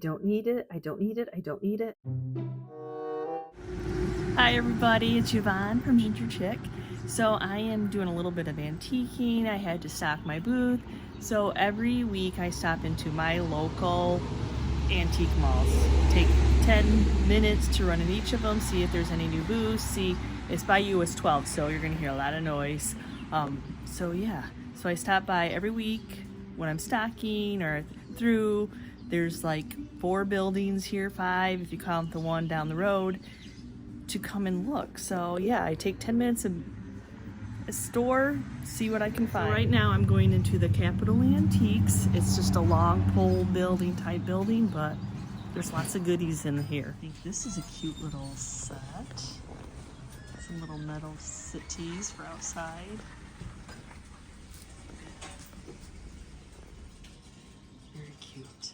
don't need it. I don't need it. I don't need it. Hi everybody, it's Yvonne from GingerChick. So I am doing a little bit of antiquing. I had to stock my booth. So every week I stop into my local antique malls. Take 10 minutes to run in each of them, see if there's any new booths. See, it's by US 12, so you're gonna hear a lot of noise. So I stop by every week when I'm stocking or through. There's like 4 buildings here, 5 if you count the one down the road, to come and look. So yeah, I take 10 minutes in a store, see what I can find. So right now I'm going into the Capitol Antiques. It's just a long pole building type building, but there's lots of goodies in here. I think this is a cute little set. Some little metal settees for outside. Very cute.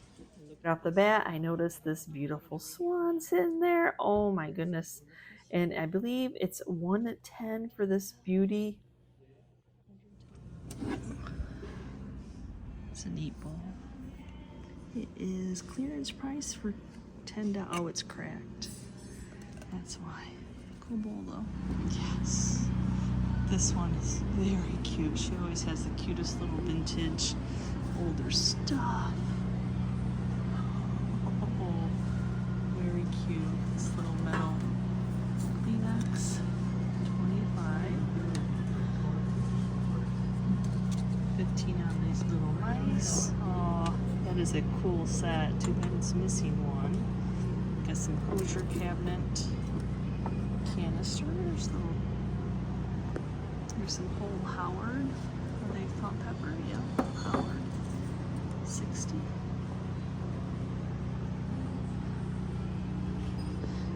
Looking off the bat, I noticed this beautiful swan sitting there. Oh my goodness. And I believe it's $110 for this beauty. It's a neat bowl. It is clearance price for $10. Oh, it's cracked. That's why. Cool bowl though. Yes. This one is very cute. She always has the cutest little vintage older stuff. Oh, very cute. This little metal Kleenex. 25. 15 on these little mice. Oh, that is a cool set. Too bad it's missing one. Got some closure cabinet canisters. There's some whole Howard. Are they salt and pepper? Yeah, Howard. 60.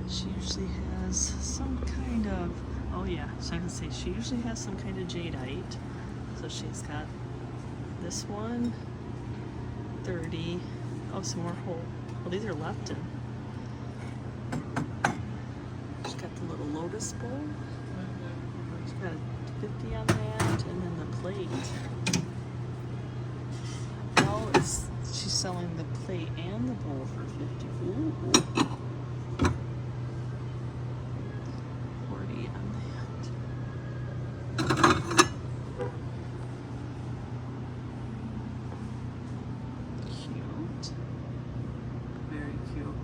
She usually has some kind of, oh yeah, so I can say she usually has some kind of jadeite. So she's got this one, 30. Oh, some more whole. Well, these are Lepton. She's got the little lotus bowl. She's got a 50 on that, and then the plate. Oh, she's selling the plate and the bowl for 50. Ooh. 40 on that. Cute. Very cute.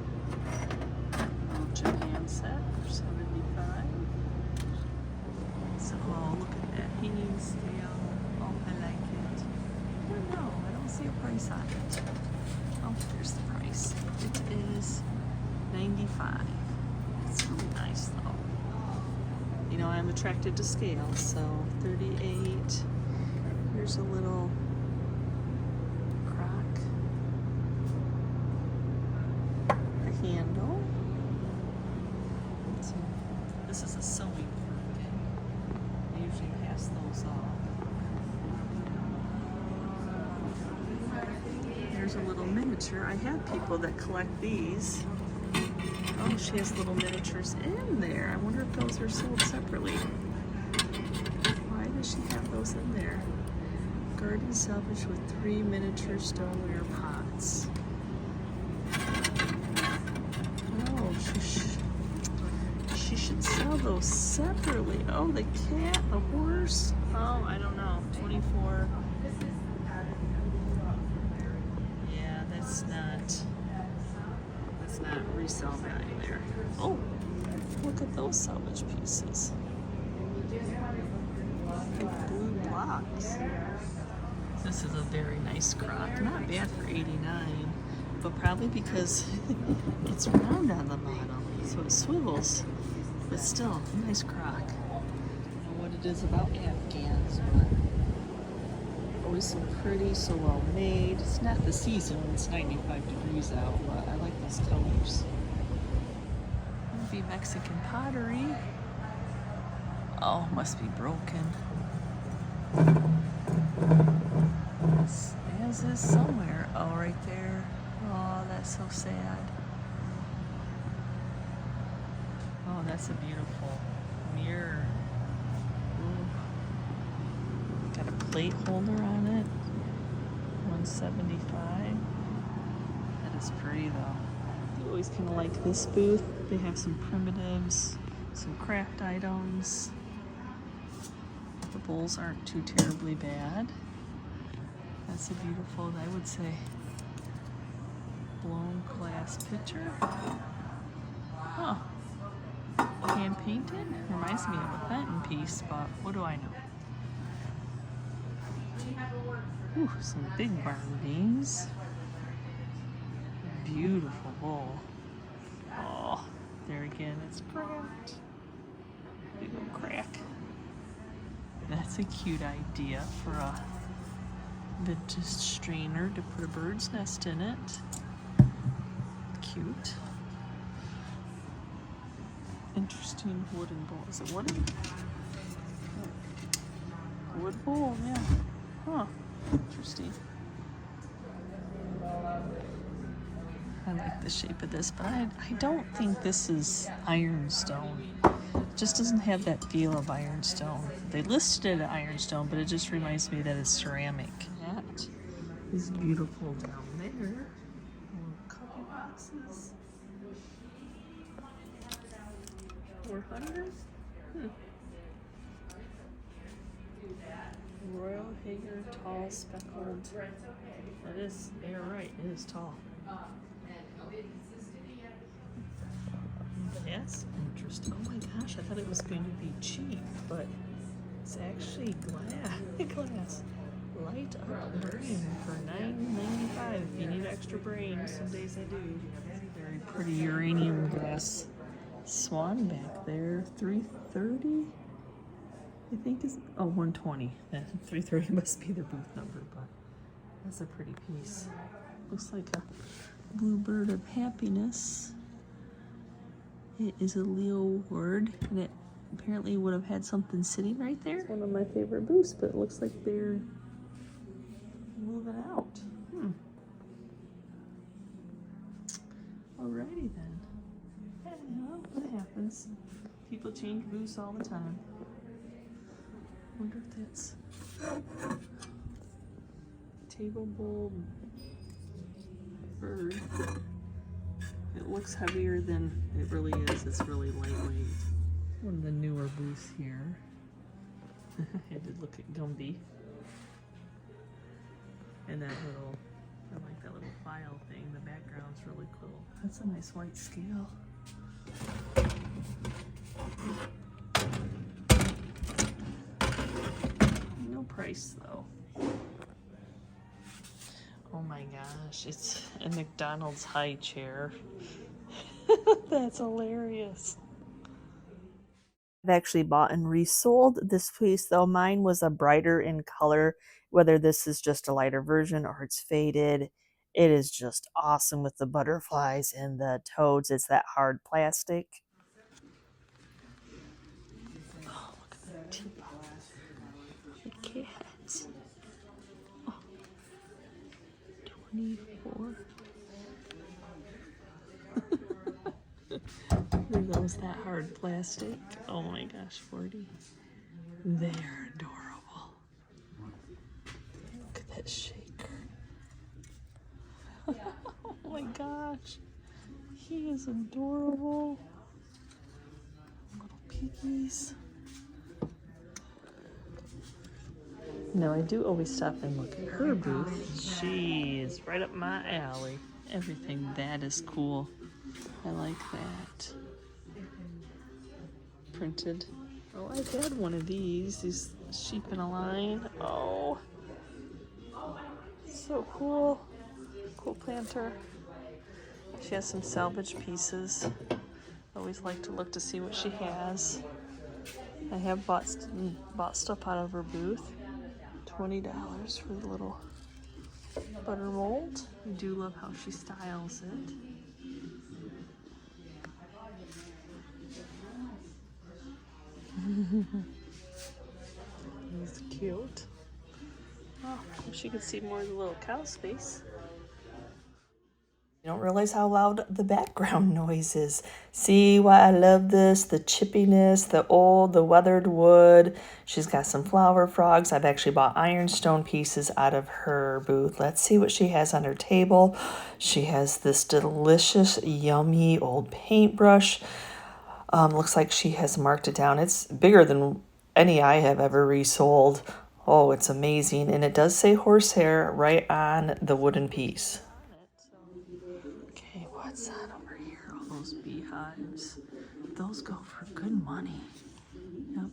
Little Japan set for 75. So, oh, look at that hanging scale. Oh, I like it. Oh, no, I don't see a price on it. Oh, there's the price. It is $95. It's really nice, though. You know, I'm attracted to scales, so 38. Here's a little crock. A handle. So, this is a sewing crook. I usually pass those off. There's a little miniature. I have people that collect these. Oh, she has little miniatures in there. I wonder if those are sold separately. Why does she have those in there? Garden salvage with 3 miniature stoneware pots. Oh, she should sell those separately. Oh, the cat, the horse. Oh, I don't know. 24. Yeah, that's not resale value there. Oh, look at those salvage pieces. Big blue blocks. This is a very nice crock. Not bad for $89, but probably because it's round on the bottom, so it swivels. But still, nice crock. I don't know what it is about Afghans, but always so pretty, so well made. It's not the season when it's 95 degrees out, but I like these colors. It'll be Mexican pottery. Oh, must be broken. As is somewhere. Oh, right there. Oh, that's so sad. Oh, that's a beautiful mirror. Ooh. Got a plate holder on it. $175. Got is pretty though. I always kind of like this booth. They have some primitives, some craft items. The bowls aren't too terribly bad. That's a beautiful, I would say, blown glass pitcher. Huh. Hand painted? Reminds me of a Benton piece, but what do I know? Ooh, some big barn beams. Beautiful bowl. Oh, there again, it's cracked. Big old crack. That's a cute idea for a vintage strainer to put a bird's nest in it. Cute. Interesting wooden bowl. Is it wooden? Wood bowl, yeah. Huh. Interesting. I like the shape of this, but I don't think this is ironstone. It just doesn't have that feel of ironstone. They listed it as ironstone, but it just reminds me that it's ceramic. That is beautiful down there. Little coffee boxes. 400? Royal Hager tall speckled. That is, you're right, it is tall. That's interesting. Oh my gosh, I thought it was going to be cheap, but it's actually glass. Light up brain for $9.95 if you need extra brain. Some days I do. Very pretty uranium glass swan back there. $330, I think is, oh, $120. $330 must be the booth number, but that's a pretty piece. Looks like a bluebird of happiness. It is a Leo word, and it apparently would have had something sitting right there. It's one of my favorite booths, but it looks like they're moving out. Alrighty then. Yeah, well, that happens. People change booths all the time. Wonder if that's table bowl bird. It looks heavier than it really is. It's really lightweight. One of the newer booths here. I did look at Gumby. And that little, I like that little file thing. The background's really cool. That's a nice white scale. No price though. Oh my gosh, it's a McDonald's high chair. That's hilarious. I've actually bought and resold this piece though. Mine was a brighter in color, whether this is just a lighter version or it's faded. It is just awesome with the butterflies and the toads. It's that hard plastic. Oh, look at that teapot. The cats. Oh. 24. Are those that hard plastic? Oh my gosh, 40. They're adorable. Look at that shaker. Oh my gosh. He is adorable. Little piggies. No, I do always stop and look at her booth. She is right up my alley. Everything that is cool. I like that. Printed. Oh, I've had one of these sheep in a line. Oh, so cool. Cool planter. She has some salvage pieces. I always like to look to see what she has. I have bought stuff out of her booth. $20 for the little butter mold. I do love how she styles it. He's cute. Oh, I wish you could see more of the little cow space. You don't realize how loud the background noise is. See why I love this? The chippiness, the weathered wood. She's got some flower frogs. I've actually bought ironstone pieces out of her booth. Let's see what she has on her table. She has this delicious, yummy old paintbrush. Looks like she has marked it down. It's bigger than any I have ever resold. Oh, it's amazing. And it does say horsehair right on the wooden piece. Okay, what's that over here? All those beehives. Those go for good money. Yep.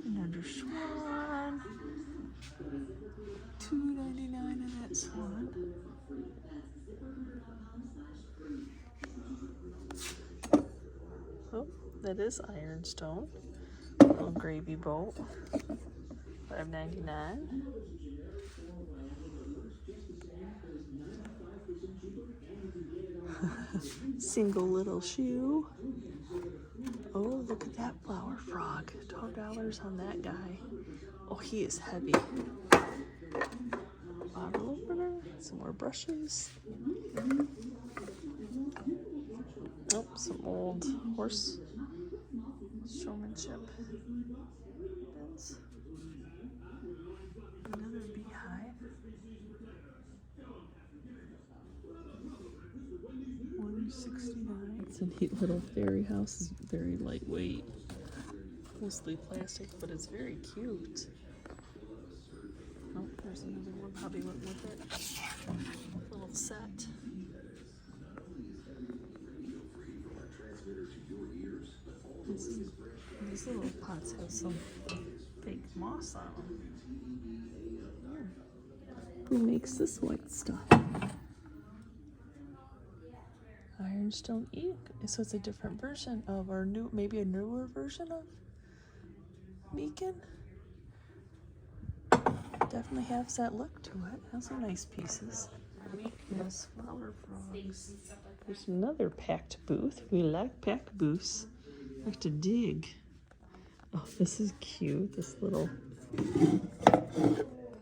Another swan. $2.99 in that swan. Oh, that is ironstone. Little gravy boat. $5.99. Single little shoe. Oh, look at that flower frog. $12 on that guy. Oh, he is heavy. Bottle opener. Some more brushes. Oh, some old horse showmanship. Bins. Another beehive. $169. It's a neat little fairy house. It's very lightweight. Mostly plastic, but it's very cute. Oh, there's another one. Bobbie went with it. Little set. These little pots have some fake moss on them. Who makes this white stuff? Ironstone ink. So it's a different version of our new, maybe a newer version of Meekin. Definitely has that look to it. Has some nice pieces. Yes, flower frogs. There's another packed booth. We like packed booths. I have to dig. Oh, this is cute. This little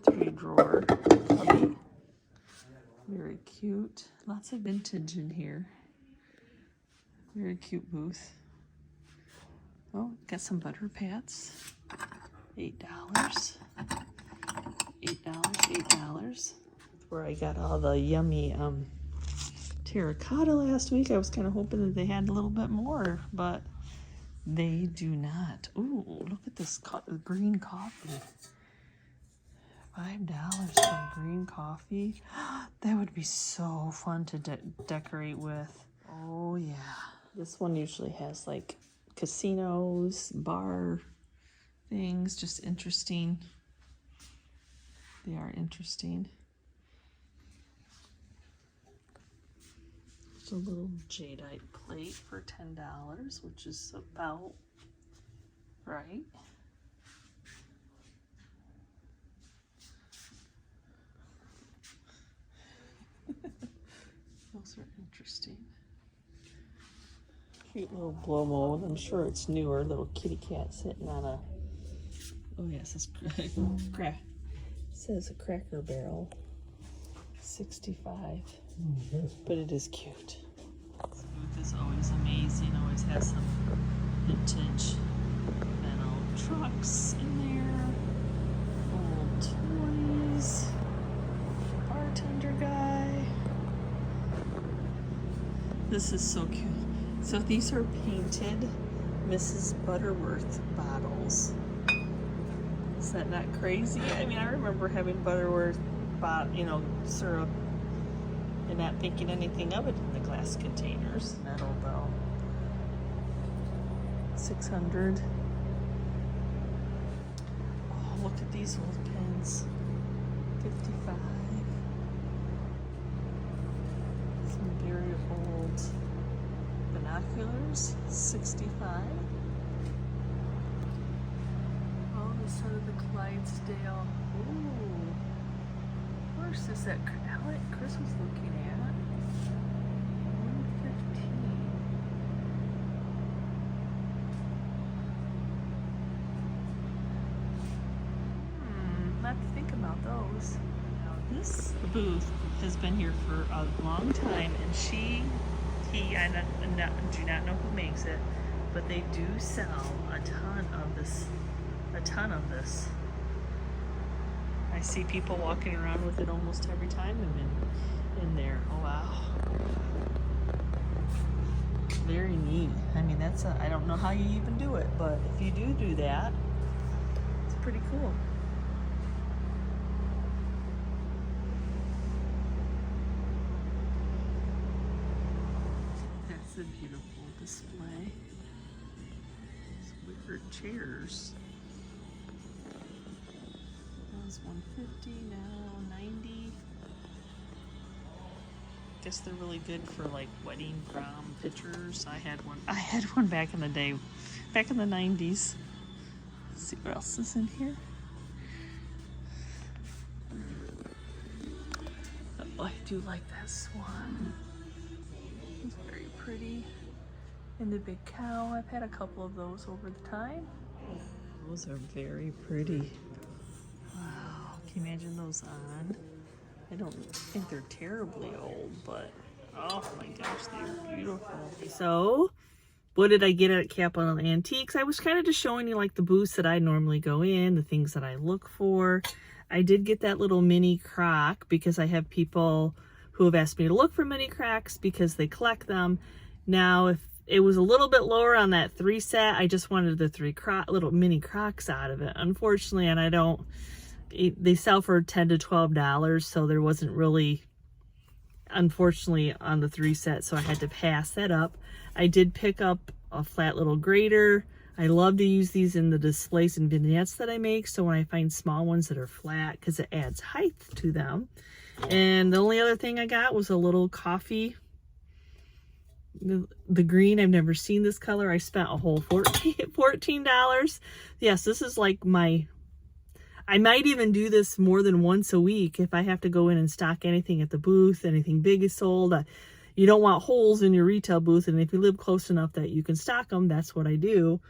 3-drawer cubby. Very cute. Lots of vintage in here. Very cute booth. Oh, got some butter pats. $8. $8. That's where I got all the yummy terracotta last week. I was kind of hoping that they had a little bit more, but they do not. Ooh, look at this green coffee. $5 for green coffee. That would be so fun to decorate with. Oh yeah. This one usually has like casinos, bar things, just interesting. They are interesting. Just a little jadeite plate for $10, which is about right. Those are interesting. Cute little blow mold. I'm sure it's newer. Little kitty cat sitting on a. Oh yes, it's crack. It says a Cracker Barrel. $65. But it is cute. This booth is always amazing. Always has some vintage metal trucks in there. Old toys. Bartender guy. This is so cute. So these are painted Mrs. Butterworth bottles. Is that not crazy? I mean, I remember having Butterworth, syrup, and not thinking anything of it in the glass containers. Metal though. $600. Oh, look at these old pens. $55. Some very old binoculars. $65. Oh, the son of the Clydesdale. Ooh. Where's this at? Chris was looking at $115. I have to think about those. Now this house, the booth, has been here for a long time, and I do not know who makes it, but they do sell a ton of this. I see people walking around with it almost every time I'm in there. Oh wow. Very neat. I mean, I don't know how you even do it, but if you do that, it's pretty cool. That's a beautiful display. These wicker chairs. That was $150, now $90. Guess they're really good for like wedding prom pictures. I had one back in the day, back in the 90s. Let's see what else is in here. Oh, I do like this one. It's very pretty. And the big cow, I've had a couple of those over the time. Those are very pretty. Wow, can you imagine those on? I don't think they're terribly old, but oh my gosh, they're beautiful. So, what did I get at Capital Antiques? I was kind of just showing you like the booths that I normally go in, the things that I look for. I did get that little mini crock because I have people who have asked me to look for mini crocks because they collect them. Now, if it was a little bit lower on that 3 set, I just wanted the 3 little mini crocks out of it. Unfortunately, and they sell for $10 to $12, so there wasn't really, unfortunately, on the 3 set, so I had to pass that up. I did pick up a flat little grater. I love to use these in the displays and vignettes that I make, so when I find small ones that are flat, because it adds height to them. And the only other thing I got was a little coffee. The green, I've never seen this color. I spent a whole $14. Yes, this is like I might even do this more than once a week if I have to go in and stock anything at the booth, anything big is sold. You don't want holes in your retail booth, and if you live close enough that you can stock them, that's what I do.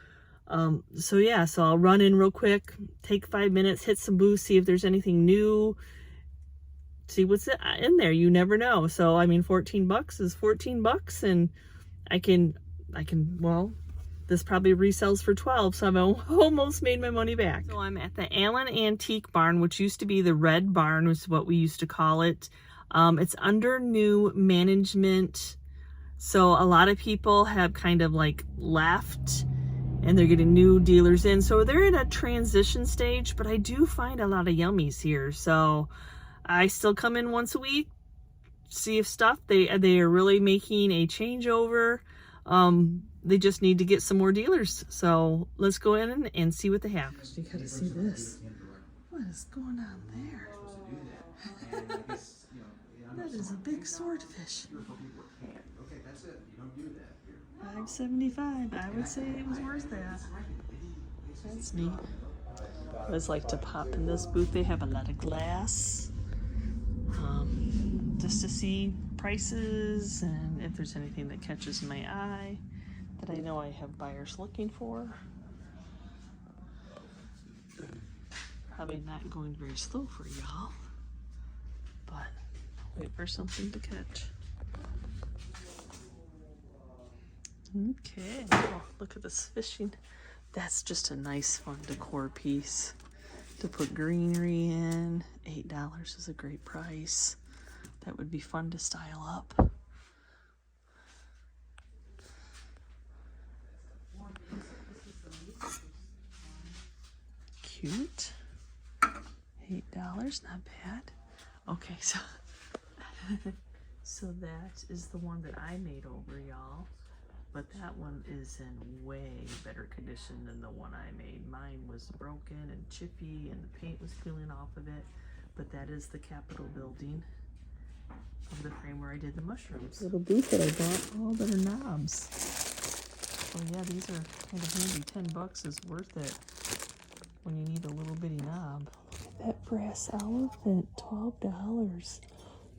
So yeah, so I'll run in real quick, take 5 minutes, hit some booths, see if there's anything new, see what's in there. You never know. So I mean, 14 bucks is 14 bucks, and I can, well, this probably resells for 12, so I've almost made my money back. So I'm at the Allen Antique Barn, which used to be the Red Barn, was what we used to call it. It's under new management, so a lot of people have kind of like left, and they're getting new dealers in, so they're in a transition stage, but I do find a lot of yummies here, so I still come in once a week, see if stuff, they are really making a changeover. They just need to get some more dealers. So let's go in and see what they have. You gotta see this. What is going on there? That is a big swordfish. $5.75. I would say it was worth that. That's neat. I always like to pop in this booth. They have a lot of glass. Just to see prices and if there's anything that catches my eye that I know I have buyers looking for. Probably not going very slow for y'all, but wait for something to catch. Okay, oh, look at this fishing. That's just a nice fun decor piece to put greenery in. $8 is a great price. That would be fun to style up. Cute. $8, not bad. Okay, so so that is the one that I made over, y'all. But that one is in way better condition than the one I made. Mine was broken and chippy and the paint was peeling off of it. But that is the Capitol building of the frame where I did the mushrooms. Little booth that I bought, all that are knobs. Oh yeah, these are kind of handy. 10 bucks is worth it when you need a little bitty knob. That brass elephant, $12.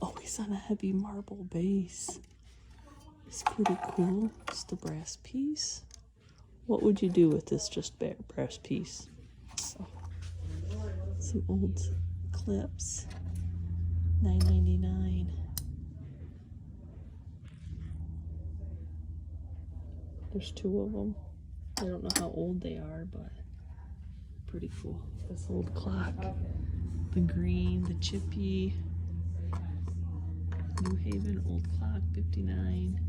Oh, he's on a heavy marble base. It's pretty cool. Just a brass piece. What would you do with this just brass piece? Oh. Some old clips. $9.99. There's 2 of them. I don't know how old they are, but pretty cool. This old clock, the green, the chippy, New Haven old clock, 59.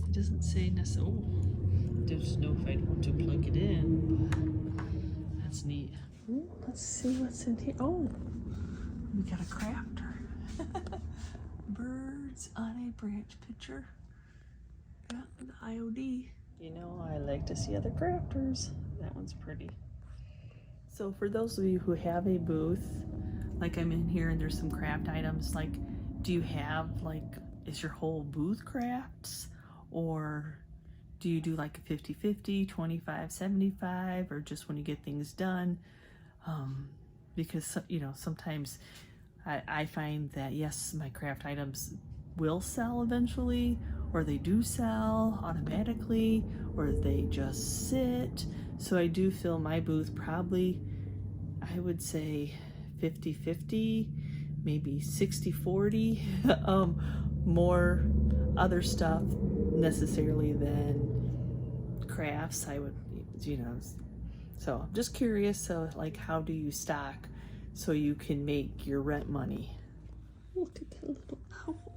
It doesn't say necessarily. Oh, there's no if I'd want to plug it in. That's neat. Ooh, let's see what's in here. Oh, we got a crafter. Birds on a branch picture. Got an IOD. You know, I like to see other crafters. That one's pretty. So for those of you who have a booth, like I'm in here and there's some craft items, like do you have like, is your whole booth crafts? Or do you do like a 50-50, 25-75, or just when you get things done? Because, you know, sometimes I find that, yes, my craft items will sell eventually, or they do sell automatically, or they just sit. So I do fill my booth probably, I would say 50-50, maybe 60-40, more other stuff necessarily than crafts. I would, you know, so I'm just curious, so like how do you stock so you can make your rent money? Look at that little owl.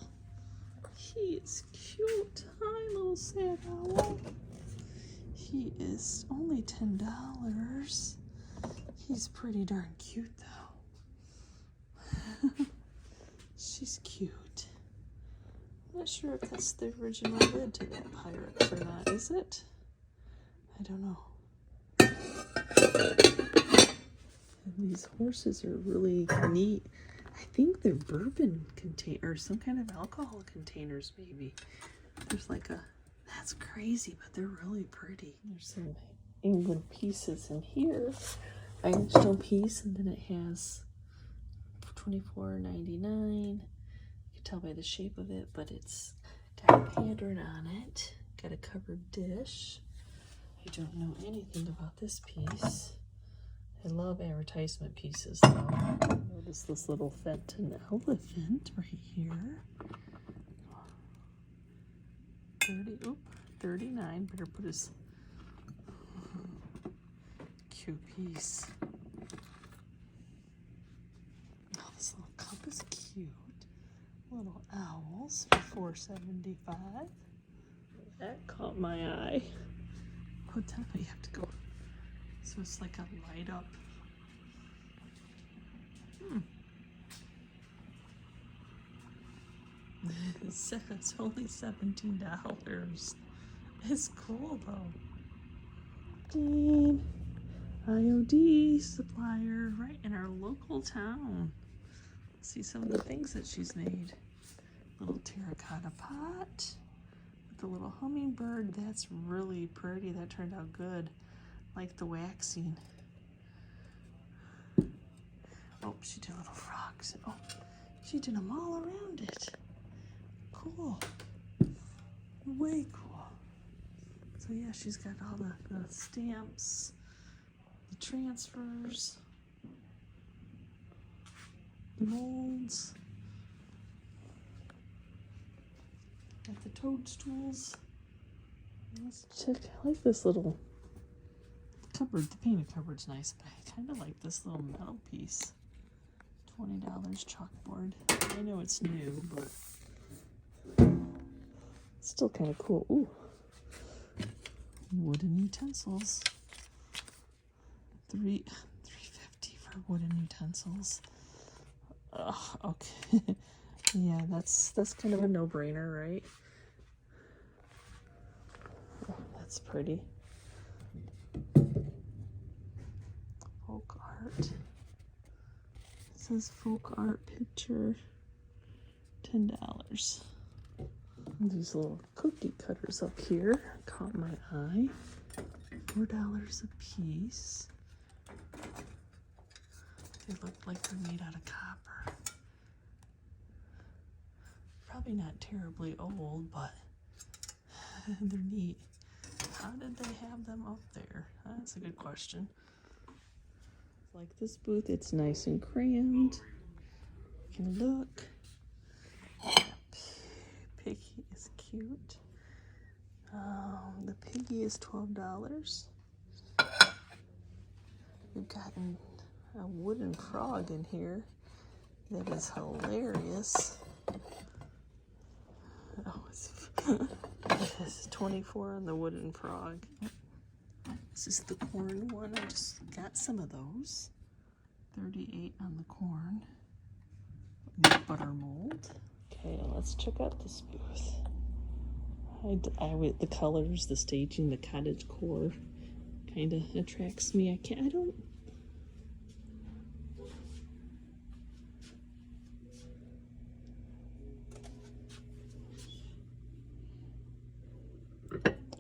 He is cute. Hi, little sad owl. He is only $10. He's pretty darn cute though. She's cute. I'm not sure if that's the original lid to that Pyrex or not, is it? I don't know. And these horses are really neat. I think they're bourbon contain or some kind of alcohol containers maybe. There's like a, that's crazy, but they're really pretty. There's some England pieces in here. Ironstone piece, and then it has $24.99. You can tell by the shape of it, but it's got a pattern on it. Got a covered dish. I don't know anything about this piece. I love advertisement pieces though. Notice this little Fenton elephant right here. 39. Better put his cute piece. Oh, this little cup is cute. Little owls for $4.75. That caught my eye. Hotel, you have to go. So it's like a light up. It's only $17. It's cool though. IOD supplier right in our local town. Let's see some of the things that she's made. Little terracotta pot with the little hummingbird. That's really pretty. That turned out good. Like the waxing. Oh, she did little frogs. Oh, she did them all around it. Cool. Way cool. So yeah, she's got all the stamps, the transfers, the molds, got the toadstools. Let's check. I like this little cupboard. The painted cupboard's nice, but I kind of like this little metal piece. $20 chalkboard. I know it's new, but it's still kind of cool. Ooh, wooden utensils. $3.50 for wooden utensils. Ugh, okay. Yeah, that's kind of a no-brainer, right? Oh, that's pretty. Folk art. It says folk art picture, $10. These little cookie cutters up here caught my eye. $4 a piece. They look like they're made out of copper. Probably not terribly old, but they're neat. How did they have them up there? That's a good question. Like this booth, it's nice and crammed. can look. Piggy is cute. The piggy is $12. We've gotten a wooden frog in here that is hilarious. Oh, it has 24 on the wooden frog. This is the corn one. I just got some of those. 38 on the corn. Butter mold. Okay, let's check out this booth. The colors, the staging, the cottage core kind of attracts me. I don't.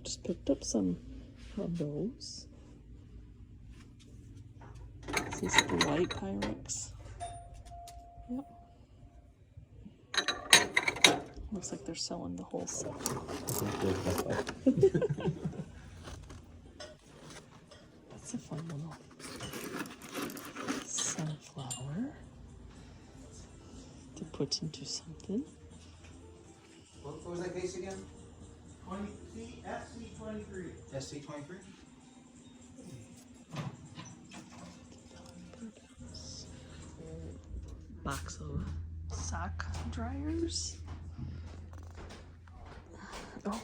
Just picked up some of those. This is the white Pyrex. Yep. Looks like they're selling the whole set. That's a fun little sunflower to put into something. What was that case again? SC23. SC23? Box of sock dryers. Oh,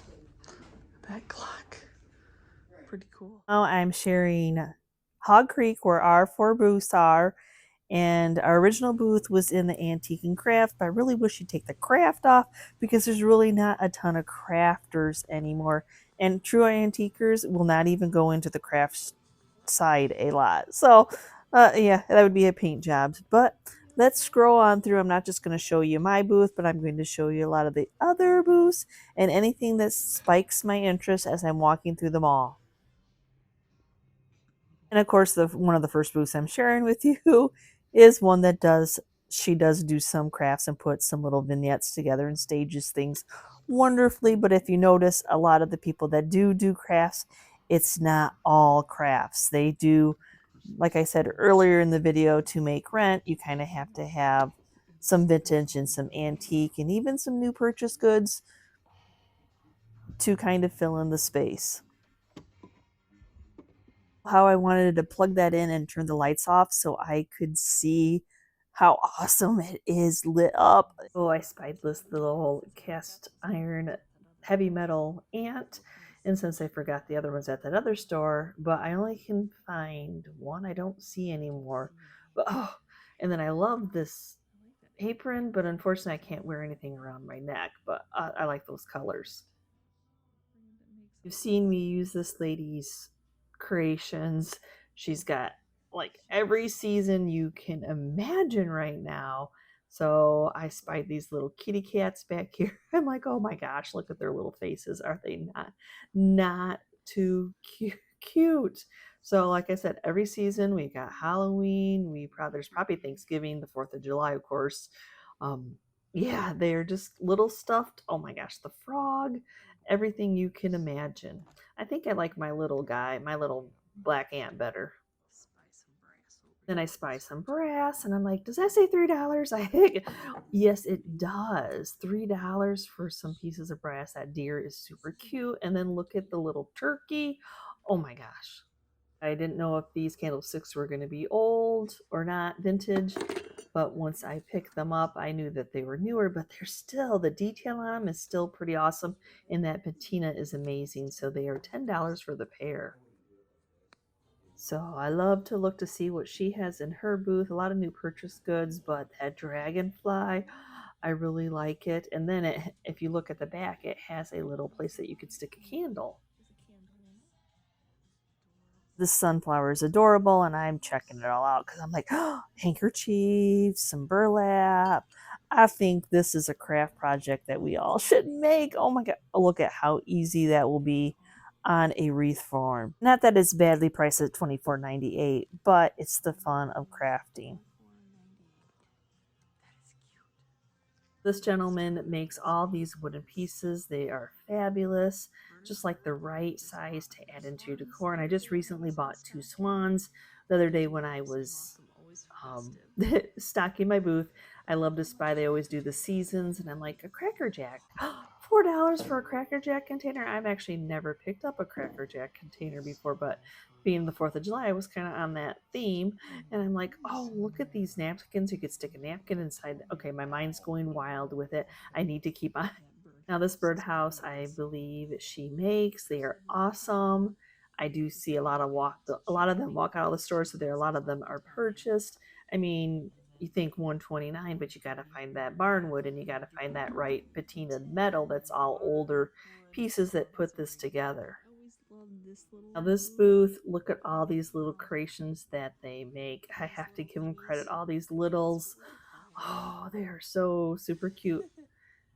that clock. Pretty cool. Now I'm sharing Hog Creek where our 4 booths are. And our original booth was in the antique and craft, but I really wish you'd take the craft off because there's really not a ton of crafters anymore. And true antiquers will not even go into the craft side a lot. So, yeah, that would be a paint job. But let's scroll on through. I'm not just going to show you my booth, but I'm going to show you a lot of the other booths and anything that spikes my interest as I'm walking through the mall. And of course, one of the first booths I'm sharing with you is one that she does do some crafts and put some little vignettes together and stages things wonderfully. But if you notice, a lot of the people that do crafts, it's not all crafts. They do, like I said earlier in the video, to make rent, you kind of have to have some vintage and some antique and even some new purchase goods to kind of fill in the space. How I wanted to plug that in and turn the lights off so I could see how awesome it is lit up. Oh, I spied this little cast iron heavy metal ant, and since I forgot the other ones at that other store, but I only can find one I don't see anymore. But oh, and then I love this apron, but unfortunately I can't wear anything around my neck, but I like those colors. You've seen me use this lady's creations. She's got like every season you can imagine right now. So I spied these little kitty cats back here. I'm like, oh my gosh, look at their little faces. Are they not too cute? So like I said, every season we got Halloween. There's probably Thanksgiving, the 4th of July, of course. Yeah, they're just little stuffed. Oh my gosh, the frog, everything you can imagine. I think I like my little guy, my little black ant better. Then I spy some brass and I'm like, does that say $3? I think, yes, it does. $3 for some pieces of brass. That deer is super cute. And then look at the little turkey. Oh my gosh. I didn't know if these candlesticks were going to be old or not, vintage. But once I picked them up, I knew that they were newer, but the detail on them is still pretty awesome. And that patina is amazing. So they are $10 for the pair. So I love to look to see what she has in her booth. A lot of new purchase goods, but that dragonfly, I really like it. And then if you look at the back, it has a little place that you could stick a candle. This sunflower is adorable, and I'm checking it all out because I'm like, oh, handkerchiefs, some burlap. I think this is a craft project that we all should make. Oh my God, look at how easy that will be on a wreath form. Not that it's badly priced at $24.98, but it's the fun of crafting. This gentleman makes all these wooden pieces. They are fabulous, just like the right size to add into your decor. And I just recently bought 2 swans the other day when I was stocking my booth. I love to spy. They always do the seasons, and I'm like, a Cracker Jack. $4 for a Cracker Jack container. I've actually never picked up a Cracker Jack container before, but being the 4th of July, I was kind of on that theme. And I'm like, oh, look at these napkins. You could stick a napkin inside. Okay, my mind's going wild with it. I need to keep on. Now, this birdhouse, I believe she makes. They are awesome. I do see a lot of them walk out of the store, so a lot of them are purchased. I mean, you think 129, but you got to find that barnwood, and you got to find that right patinaed metal that's all older pieces that put this together. Now this booth, look at all these little creations that they make. I have to give them credit. All these littles, oh, they are so super cute.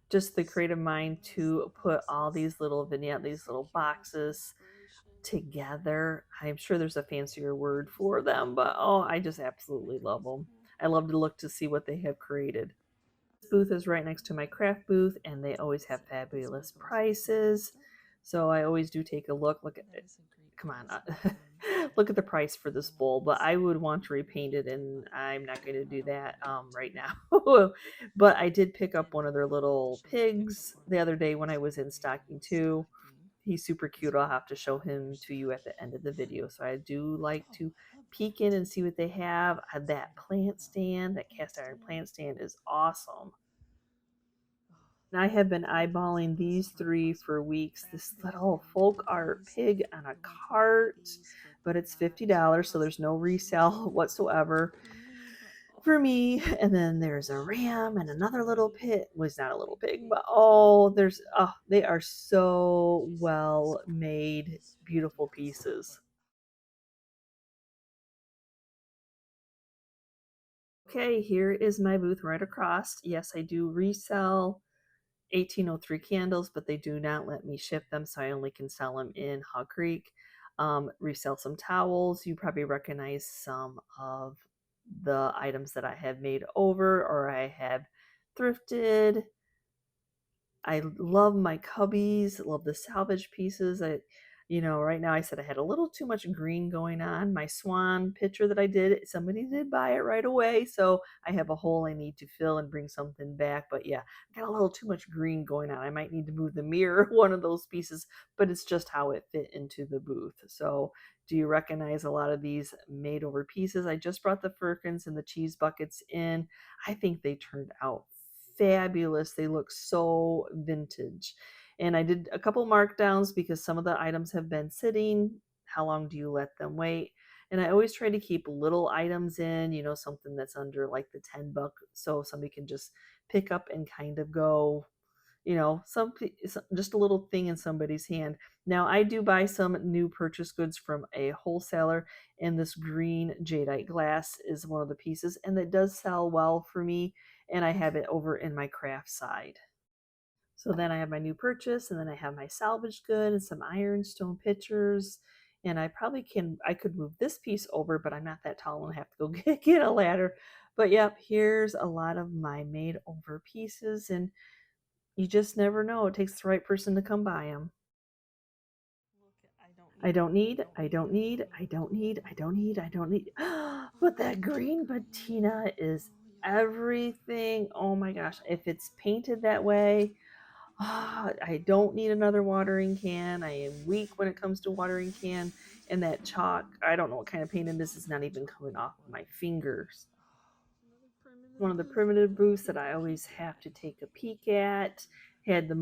Just the creative mind to put all these little vignette, these little boxes together. I'm sure there's a fancier word for them, but oh, I just absolutely love them. I love to look to see what they have created. This booth is right next to my craft booth, and they always have fabulous prices. So I always do take a look. Look at it. Come on. Look at the price for this bowl, but I would want to repaint it, and I'm not going to do that right now. But I did pick up one of their little pigs the other day when I was in stocking too. He's super cute. I'll have to show him to you at the end of the video. So I do like to peek in and see what they have. That plant stand, that cast iron plant stand is awesome. And I have been eyeballing these 3 for weeks. This little folk art pig on a cart, but it's $50, so there's no resale whatsoever for me. And then there's a ram and another little pig. Was not a little pig, but they are so well made, beautiful pieces. Okay, here is my booth right across. Yes, I do resell 1803 candles, but they do not let me ship them, so I only can sell them in Hog Creek. Resell some towels. You probably recognize some of the items that I have made over or I have thrifted. I love my cubbies, love the salvage pieces. Right now I said I had a little too much green going on. My swan picture that I did, somebody did buy it right away. So I have a hole I need to fill and bring something back. But yeah, I got a little too much green going on. I might need to move the mirror, one of those pieces, but it's just how it fit into the booth. So do you recognize a lot of these made over pieces? I just brought the firkins and the cheese buckets in. I think they turned out fabulous. They look so vintage. And I did a couple markdowns because some of the items have been sitting. How long do you let them wait? And I always try to keep little items in, something that's under like the $10, so somebody can just pick up and kind of go, just a little thing in somebody's hand. Now I do buy some new purchase goods from a wholesaler, and this green jadeite glass is one of the pieces, and it does sell well for me, and I have it over in my craft side. So then I have my new purchase, and then I have my salvaged good and some ironstone pitchers. And I could move this piece over, but I'm not that tall and I have to go get a ladder. But yep, here's a lot of my made over pieces, and you just never know. It takes the right person to come by them. I don't need, I don't need, I don't need, I don't need, I don't need. But that green patina is everything. Oh my gosh. If it's painted that way, I don't need another watering can. I am weak when it comes to watering can. And that chalk, I don't know what kind of paint it is not even coming off my fingers. One of the primitive booths that I always have to take a peek at. Had a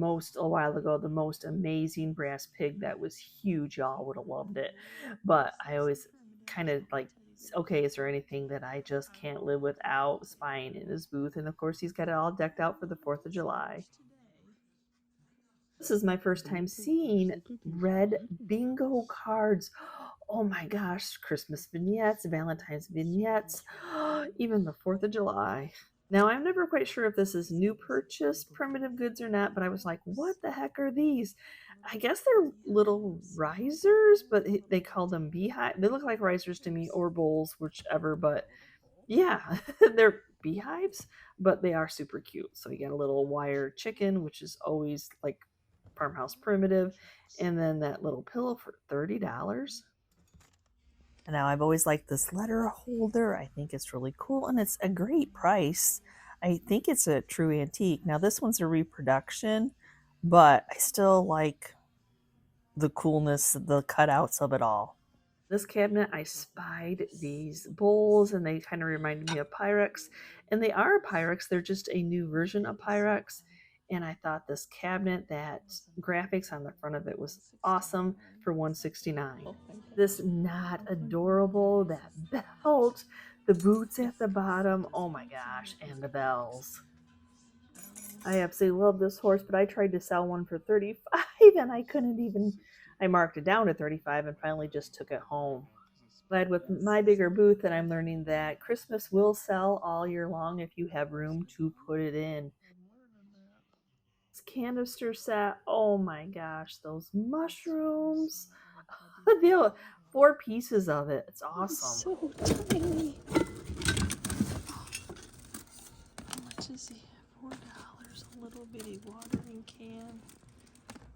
while ago, the most amazing brass pig that was huge. Y'all would have loved it. But I always kind of like, okay, is there anything that I just can't live without spying in his booth? And of course, he's got it all decked out for the 4th of July. This is my first time seeing red bingo cards. Oh my gosh, Christmas vignettes, Valentine's vignettes, even the 4th of July. Now, I'm never quite sure if this is new purchase primitive goods or not, but I was like, what the heck are these? I guess they're little risers, but they call them beehive. They look like risers to me, or bowls, whichever, but yeah, they're beehives, but they are super cute. So you got a little wire chicken, which is always like farmhouse primitive, and then that little pillow for $30. And now I've always liked this letter holder. I think it's really cool, and it's a great price. I think it's a true antique. Now this one's a reproduction, but I still like the coolness, the cutouts of it all. This cabinet, I spied these bowls and they kind of reminded me of Pyrex. And they are Pyrex, they're just a new version of Pyrex. And I thought this cabinet, that graphics on the front of it was awesome for $169. This knot adorable, that belt, the boots at the bottom, oh my gosh, and the bells. I absolutely love this horse, but I tried to sell one for 35 and I couldn't even, I marked it down to 35 and finally just took it home. Glad with my bigger booth that I'm learning that Christmas will sell all year long if you have room to put it in. This canister set, oh my gosh, those mushrooms. The 4 pieces of it. It's awesome. So tiny. How much is he? $4. A little bitty watering can.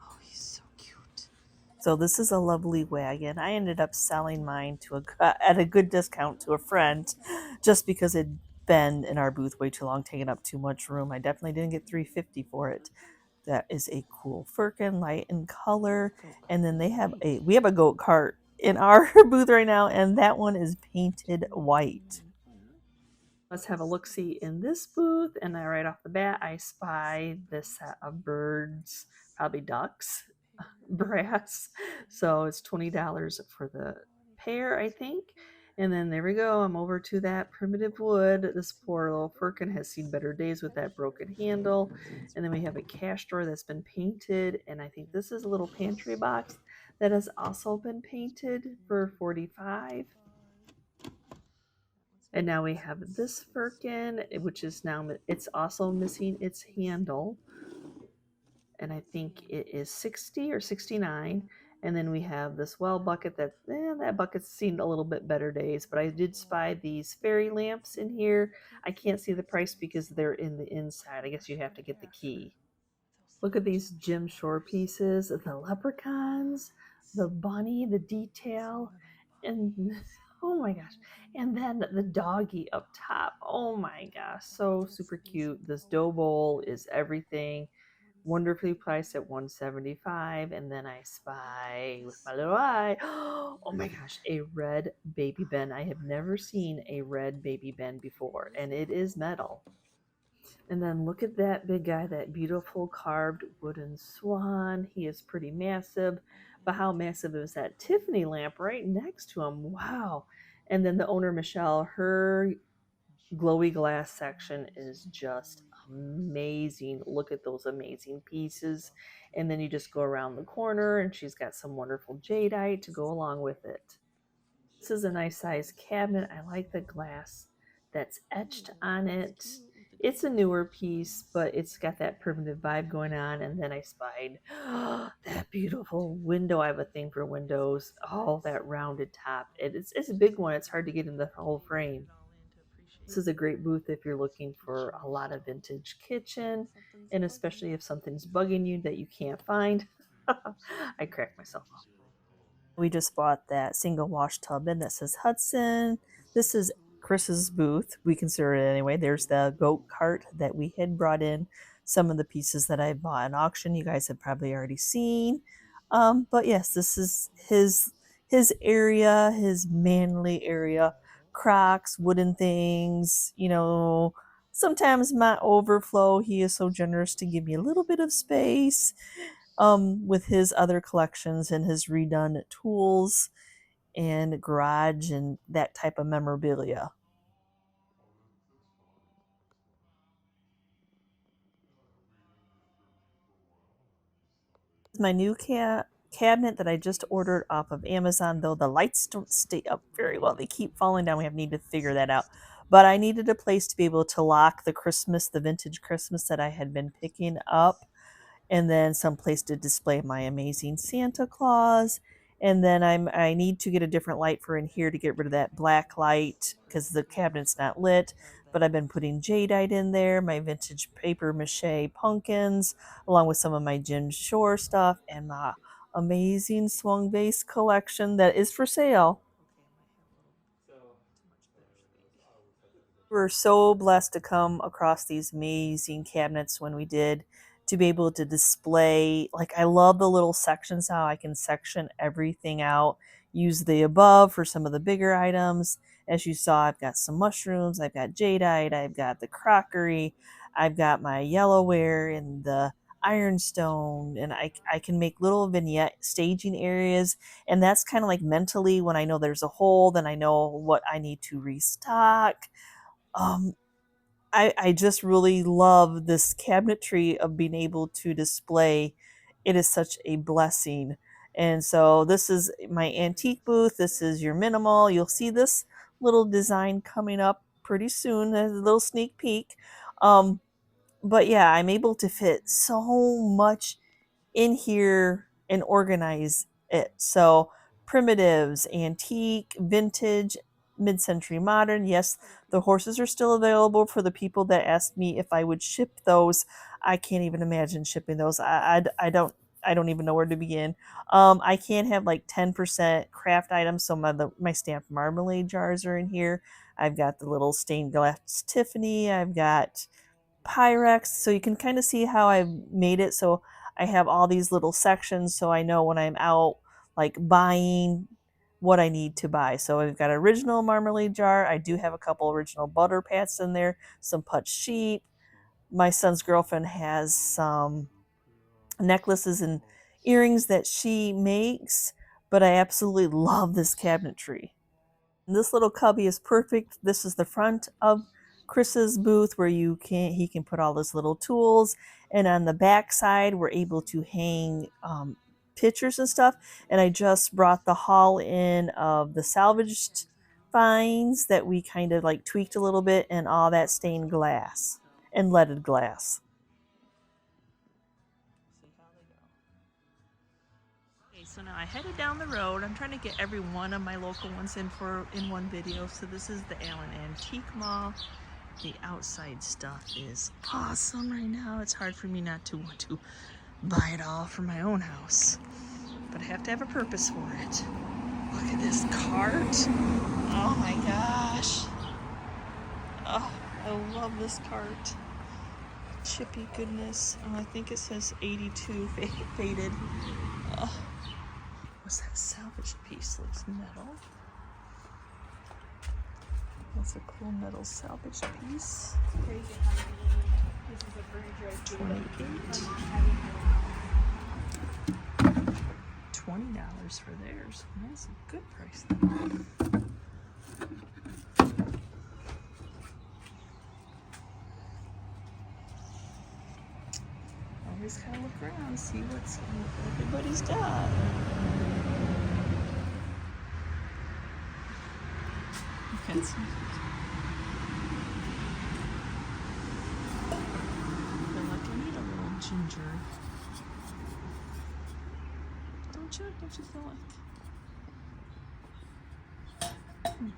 Oh, he's so cute. So this is a lovely wagon. I ended up selling mine at a good discount to a friend just because it'd been in our booth way too long, taking up too much room. I definitely didn't get $350 for it. That is a cool firkin, light in color. And then we have a goat cart in our booth right now, and that one is painted white. Let's have a look-see in this booth, and then right off the bat, I spy this set of birds, probably ducks, brass. So it's $20 for the pair, I think. And then there we go. I'm over to that primitive wood. This poor little firkin has seen better days with that broken handle. And then we have a cash drawer that's been painted. And I think this is a little pantry box that has also been painted for $45. And now we have this firkin, which is now, it's also missing its handle. And I think it is 60 or 69. And then we have this well bucket that bucket's seen a little bit better days, but I did spy these fairy lamps in here. I can't see the price because they're in the inside. I guess you have to get the key. Look at these Jim Shore pieces, the leprechauns, the bunny, the detail, and oh my gosh. And then the doggy up top. Oh my gosh, so super cute. This dough bowl is everything. Wonderfully priced at $175. And then I spy with my little eye, oh my gosh, a red baby Ben. I have never seen a red baby Ben before, and it is metal. And then look at that big guy, that beautiful carved wooden swan. He is pretty massive, but how massive is that Tiffany lamp right next to him? Wow. And then the owner, Michelle, her glowy glass section is just amazing. Look at those amazing pieces. And then you just go around the corner and she's got some wonderful jadeite to go along with it. This is a nice size cabinet. I like the glass that's etched on it. It's a newer piece, but it's got that primitive vibe going on. And then I spied that beautiful window. I have a thing for windows. Oh, that rounded top. It's a big one. It's hard to get in the whole frame. This is a great booth if you're looking for a lot of vintage kitchen, and especially if something's bugging you that you can't find. I crack myself up. We just bought that single wash tub in that says Hudson. This is Chris's booth. We consider it anyway. There's the goat cart that we had brought in. Some of the pieces that I bought in auction, you guys have probably already seen. But yes, this is his area, his manly area. Crocs, wooden things, sometimes my overflow. He is so generous to give me a little bit of space with his other collections and his redone tools and garage and that type of memorabilia. My new cabinet that I just ordered off of Amazon, though the lights don't stay up very well. They keep falling down. We have need to figure that out. But I needed a place to be able to lock the vintage Christmas that I had been picking up, and then some place to display my amazing Santa Claus. And then I need to get a different light for in here to get rid of that black light because the cabinet's not lit. But I've been putting jadeite in there, my vintage paper mache pumpkins, along with some of my Jim Shore stuff and my amazing swung base collection that is for sale. were so blessed to come across these amazing cabinets when we did, to be able to display. Like, I love the little sections, how I can section everything out, use the above for some of the bigger items. As you saw, I've got some mushrooms, I've got jadeite, I've got the crockery, I've got my yellowware and the ironstone, and I can make little vignette staging areas. And that's kind of like mentally, when I know there's a hole, then I know what I need to restock. um, I just really love this cabinetry of being able to display. It is such a blessing. And so this is my antique booth. This is your minimal. You'll see this little design coming up pretty soon, a little sneak peek. Um, but yeah, I'm able to fit so much in here and organize it. So primitives, antique, vintage, mid-century modern. Yes, the horses are still available for the people that asked me if I would ship those. I can't even imagine shipping those. I don't even know where to begin. I can have like 10% craft items. So my stamped marmalade jars are in here. I've got the little stained glass Tiffany. I've got Pyrex. So you can kind of see how I've made it. So I have all these little sections, so I know when I'm out like buying what I need to buy. So I've got original marmalade jar. I do have a couple original butter pats in there, some putch sheep. My son's girlfriend has some necklaces and earrings that she makes, but I absolutely love this cabinetry. And this little cubby is perfect. This is the front of Chris's booth where he can put all his little tools, and on the back side we're able to hang pictures and stuff. And I just brought the haul in of the salvaged finds that we kind of like tweaked a little bit, and all that stained glass and leaded glass. So now I headed down the road. I'm trying to get every one of my local ones in one video. So this is the Allen Antique Mall. The outside stuff is awesome right now. It's hard for me not to want to buy it all for my own house, but I have to have a purpose for it. Look at this cart. Oh my gosh. Oh, I love this cart. Chippy goodness. Oh, I think it says 82 faded. Oh. What's that salvage piece? Looks metal. That's a cool metal salvage piece. 28. $20 for theirs. That's a good price then. Always kind of look around, see what everybody's got. Okay. They're like, I need a little ginger. Don't you? Don't you feel like?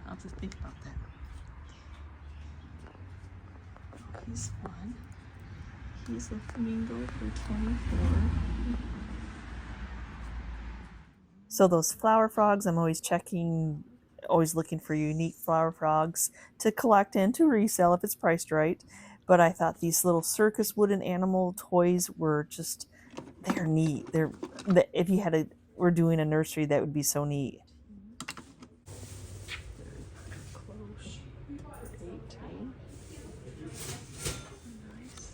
I'll have to think about that. He's fun. He's a flamingo for 24. So those flower frogs, I'm always checking, always looking for unique flower frogs to collect and to resell if it's priced right. But I thought these little circus wooden animal toys were just, they're neat. If you had were doing a nursery, that would be so neat. Close for 18. Nice.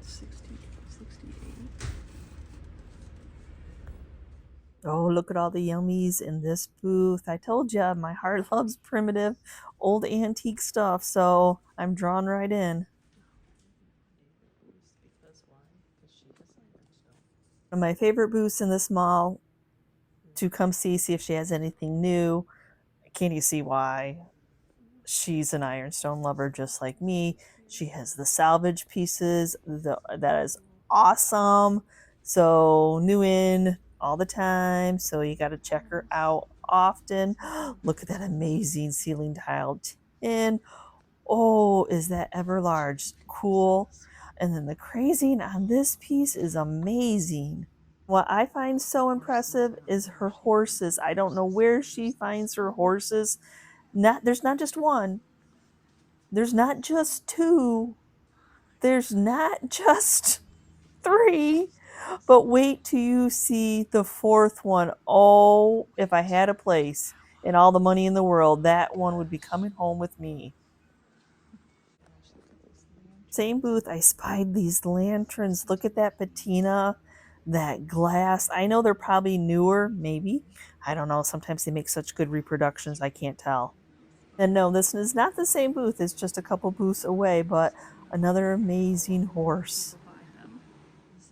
68. Oh, look at all the yummies in this booth. I told you, my heart loves primitive, old antique stuff, so I'm drawn right in. One of my favorite booths in this mall to come see if she has anything new. Can't you see why? She's an ironstone lover just like me. She has the salvage pieces. That is awesome. So new in all the time. So you got to check her out often. Look at that amazing ceiling tile tin. Oh, is that ever large? Cool. And then the crazing on this piece is amazing. What I find so impressive is her horses. I don't know where she finds her horses. There's not just one. There's not just two. There's not just three. But wait till you see the fourth one. Oh, if I had a place and all the money in the world, that one would be coming home with me. Same booth, I spied these lanterns. Look at that patina, that glass. I know they're probably newer, maybe. I don't know. Sometimes they make such good reproductions, I can't tell. And no, this is not the same booth. It's just a couple booths away, but another amazing horse.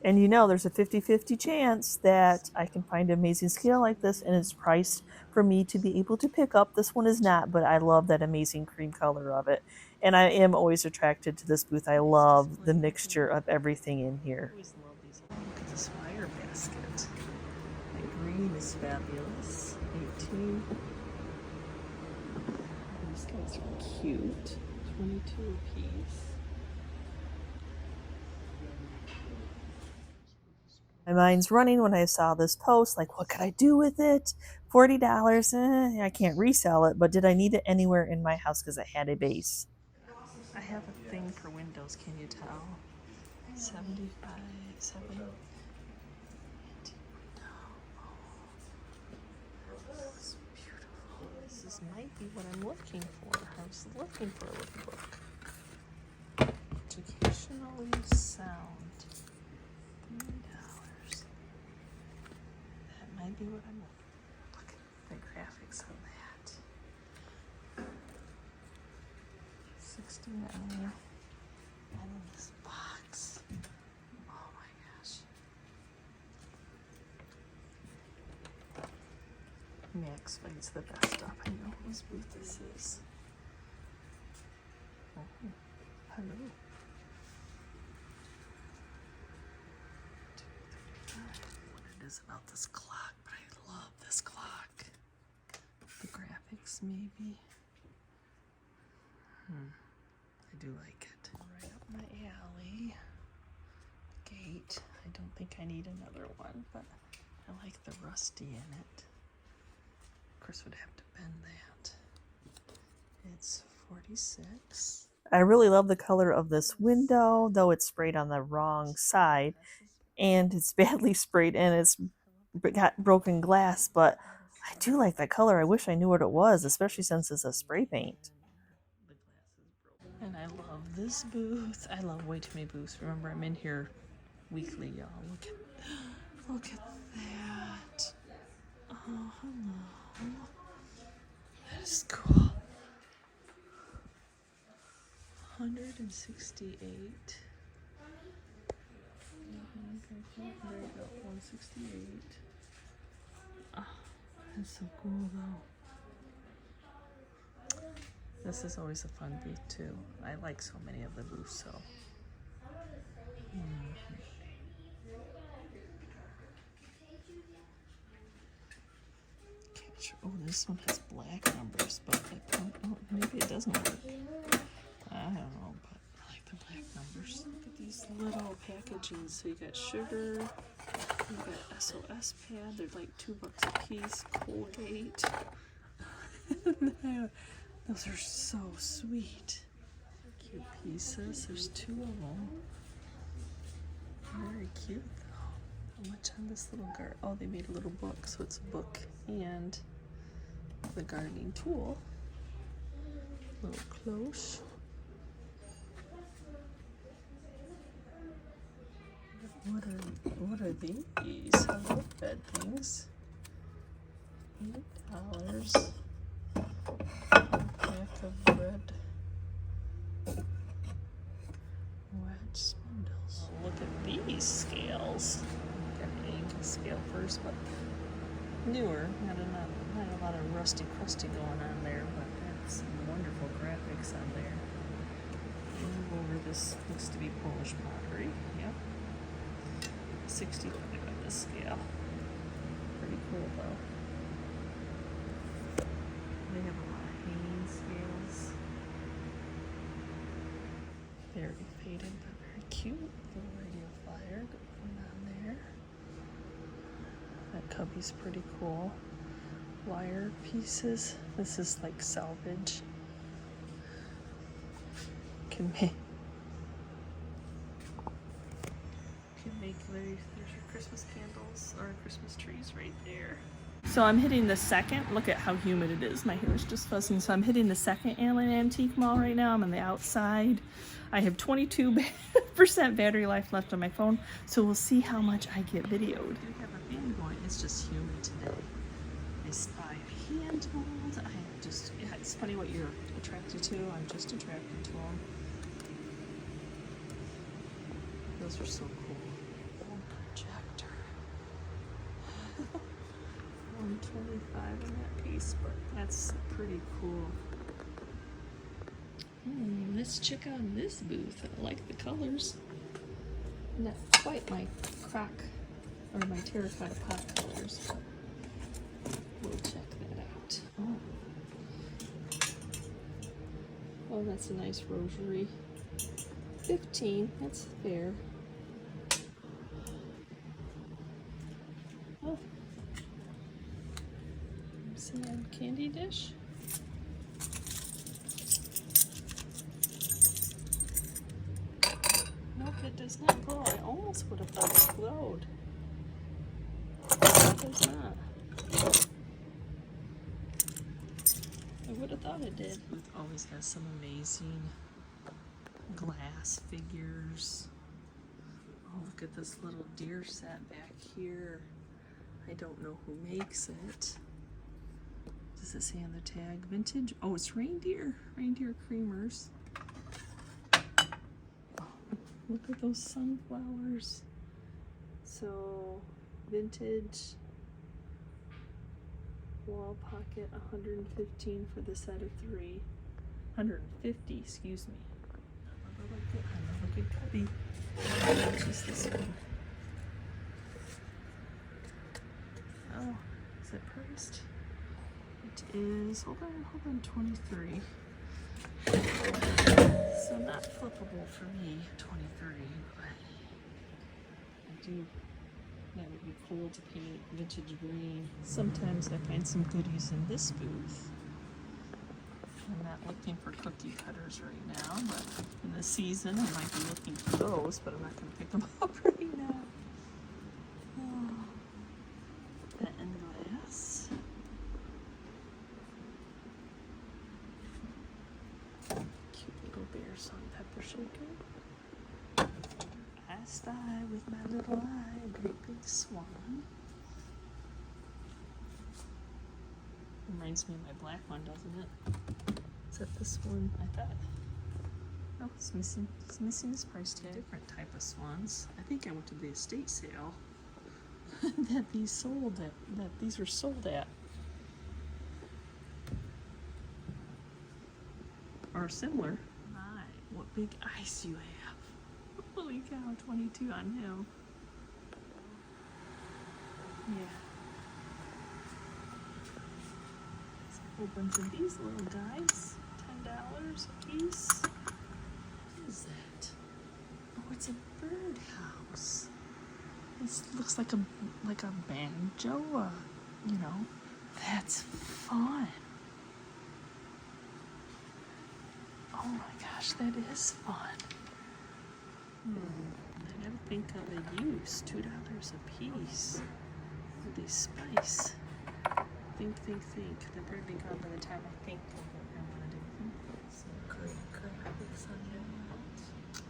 And you know, there's a 50-50 chance that I can find an amazing scale like this, and it's priced for me to be able to pick up. This one is not, but I love that amazing cream color of it. And I am always attracted to this booth. I love the mixture of everything in here. Look at this fire basket. The green is fabulous. 18. These guys are cute. 22 a piece. My mind's running when I saw this post, like, what could I do with it? $40, I can't resell it, but did I need it anywhere in my house because it had a base? I have a thing for windows, can you tell? 75, 70. It's beautiful. This might be what I'm looking for. I was looking for a little book. Educationally sound. $3. That might be what I'm looking for. Look at the graphics on that. 69. And in this box. Oh my gosh. Max finds the best stuff. I know whose booth this is. Oh, hello. 235. What it is about this clock, but I love this clock. The graphics, maybe. I do like it. Right up my alley. Gate. I don't think I need another one, but I like the rusty in it. Of course, would have to bend that. It's 46. I really love the color of this window, though it's sprayed on the wrong side. And it's badly sprayed and it's got broken glass, but I do like that color. I wish I knew what it was, especially since it's a spray paint. And I love this booth. I love way too many booths. Remember, I'm in here weekly, y'all. Look at that. Oh, hello. That is cool. 168. There you go. 168. Oh, that's so cool, though. This is always a fun booth too. I like so many of the booths, so. Oh, this one has black numbers, but maybe it doesn't work. I don't know, but I like the black numbers. Look at these little packaging. So you got sugar, you got SOS pad. They're like $2 a piece. Colgate. Those are so sweet. Cute pieces. There's 2 of them. Very cute though. How much on this little garden? Oh, they made a little book, so it's a book and the gardening tool. Little cloche. What are these? Hello, bed things. $8. Pack of red wedge spindles. Look at these scales. Got an Anchor scale first, but newer. Not a lot of rusty crusty going on there, but that's some wonderful graphics on there. Move over. This looks to be Polish pottery. Yep. 65 on this scale. Pretty cool though. They have a lot of hanging scales. Very faded, but very cute. Little radio flyer going on there. That cubby's pretty cool. wire pieces. This is like salvage. Can make there's your Christmas candles or Christmas trees right there. So I'm hitting the second. Look at how humid it is. My hair is just fuzzing. So I'm hitting the second Allen Antique Mall right now. I'm on the outside. I have 22% battery life left on my phone. So we'll see how much I get videoed. I have a fan going. It's just humid today. I spy a hand mold. Yeah, it's funny what you're attracted to. I'm just attracted to them. Those are so cool. Projector. 125 on that piece, but that's pretty cool. Let's check out this booth. I like the colors. Not quite my crock or my terracotta pot colors. We'll check that out. Oh, that's a nice rosary. 15, that's fair. Oh, sand candy dish. Nope, it does not glow. I almost would have thought it glowed. It does not. I would have thought it did. It always has some amazing glass figures. Oh, look at this little deer set back here. I don't know who makes it. Does it say on the tag? Vintage? Oh, it's reindeer. Reindeer creamers. Oh, look at those sunflowers. So, vintage wall pocket, 115 for the set of 3. 150, excuse me. Another good cubby. How much is this one? Oh, is it priced? It is, hold on, 23. So not flippable for me, 23, but I do, that would be cool to paint vintage green. Sometimes I find some goodies in this booth. I'm not looking for cookie cutters right now, but in the season I might be looking for those, but I'm not going to pick them up right now. Oh, that and glass. Cute little bear salt pepper shaker. I spy with my little eye a great big swan. Reminds me of my black one, doesn't it? Is that this one? I thought. Oh, it's missing. It's missing this price tag. Different type of swans. I think I went to the estate sale that these sold at. That these were sold at. Or similar. My, what big eyes you have! Holy cow! 22 on him. Yeah. A whole bunch of these little guys. $10 a piece. What is that? Oh, it's a birdhouse. This looks like a banjo. You know, that's fun. Oh my gosh, that is fun. I never think of a use. $2 a piece. What do they spice? Think. They're pretty big on by the time I think of what I'm gonna do. Some great graphics on that.